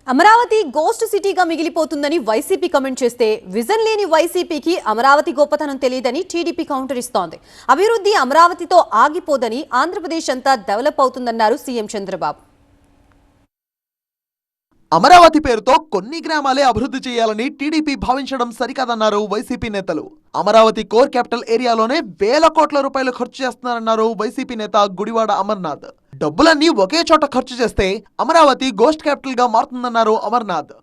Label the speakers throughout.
Speaker 1: Amaravati ghost సిటీగా మిగిలిపోతుందని YCP comment చేస్తే vision లేని వైసీపీకి అమరావతి గొప్పతనం తెలియదని టీడీపీ కౌంటర్ ఇస్తోంది. అభివృద్ధి అమరావతితో ఆగిపోదని ఆంధ్రప్రదేశ్ అంతా డెవలప్ అవుతుందన్నారు సీఎం చంద్రబాబు.
Speaker 2: అమరావతి పేరుతో కొన్ని గ్రామాలే అభివృద్ధి చేయాలని టీడీపీ భావించడం సరికాదన్నారు వైసీపీ నేతలు. అమరావతి కోర్ క్యాపిటల్ ఏరియాలోనే వేల కోట్ల రూపాయలు ఖర్చు చేస్తున్నారన్నారు వైసీపీ నేత గుడివాడ అమర్నాథ్. డబ్బులన్నీ ఒకే చోట ఖర్చు చేస్తే అమరావతి గోస్ట్ క్యాపిటల్ గా మారుతుందన్నారు అమర్నాథ్.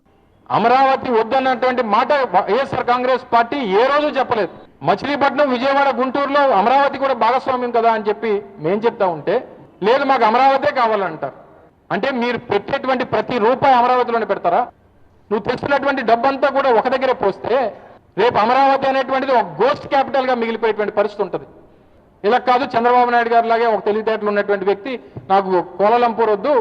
Speaker 3: అమరావతి వద్దన్నటువంటి మాట వైఎస్ఆర్ కాంగ్రెస్ పార్టీ ఏ రోజు చెప్పలేదు. మచిలీపట్నం, విజయవాడ, గుంటూరులో అమరావతి కూడా భాగస్వామ్యం కదా అని చెప్పి మేం చెప్తా ఉంటే లేదు మాకు అమరావతే కావాలంటారు. అంటే మీరు పెట్టేటువంటి ప్రతి రూపాయి అమరావతిలోనే పెడతారా? నువ్వు తెచ్చినటువంటి డబ్బంతా కూడా ఒక దగ్గరే పోస్తే రేపు అమరావతి అనేటువంటిది ఒక గోస్ట్ క్యాపిటల్ గా మిగిలిపోయేటువంటి పరిస్థితి ఉంటుంది. ఇలా కాదు, చంద్రబాబు నాయుడు గారు లాగే ఒక తెలివితేటలు ఉన్నటువంటి వ్యక్తి నాకు కోలాలంపూర్ వద్దు,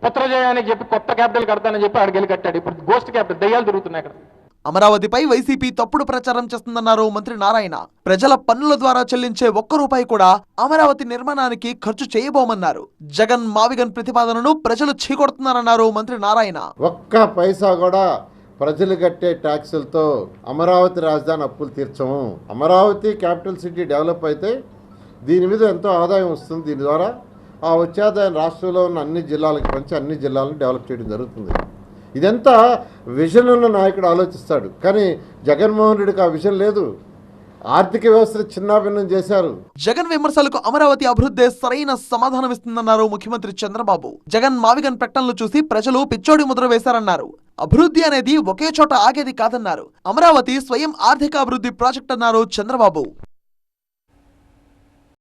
Speaker 3: పుత్రజయ అని చెప్పి కొత్త క్యాపిటల్ కడతానని చెప్పి అక్కడికి వెళ్ళి కట్టాడు. ఇప్పుడు గోస్ట్ క్యాపిటల్ దయ్యాలు తిరుగుతున్నాయి అక్కడ.
Speaker 2: అమరావతిపై వైసీపీ తప్పుడు ప్రచారం చేస్తుందన్నారు మంత్రి నారాయణ. ప్రజల పన్నుల ద్వారా చెల్లించే ఒక్క రూపాయి కూడా అమరావతి నిర్మాణానికి ఖర్చు చేయబోమన్నారు. జగన్ మావిగన్ ప్రతిపాదనను ప్రజలు చీకొడుతున్నారన్నారు మంత్రి నారాయణ.
Speaker 4: ఒక్క పైసా కూడా ప్రజలు కట్టే ట్యాక్సులతో అమరావతి రాజధాని అప్పులు తీర్చము. అమరావతి క్యాపిటల్ సిటీ డెవలప్ అయితే దీని మీద ఎంతో ఆదాయం వస్తుంది. దీని ద్వారా ఆ వచ్చే ఆదాయం రాష్ట్రంలో ఉన్న అన్ని జిల్లాలకు పంచి అన్ని జిల్లాలను డెవలప్ చేయడం జరుగుతుంది. ఇదంతా విజన్ ఉన్న నాయకుడు ఆలోచిస్తాడు, కానీ జగన్మోహన్ రెడ్డికి ఆ విజన్ లేదు. ఆర్థిక వ్యవస్థ చిన్నాభిన్నం చేశారు.
Speaker 2: జగన్ విమర్శలకు అమరావతి అభివృద్ధి సరైన సమాధానం ఇస్తుందన్నారు ముఖ్యమంత్రి చంద్రబాబు. జగన్ మావిగన్ ప్రకటనలు చూసి ప్రజలు పిచ్చోడి ముద్ర వేశారన్నారు. అభివృద్ధి అనేది ఒకే చోట ఆగేది కాదన్నారు. అమరావతి స్వయం ఆర్థిక అభివృద్ధి ప్రాజెక్ట్ అన్నారు చంద్రబాబు.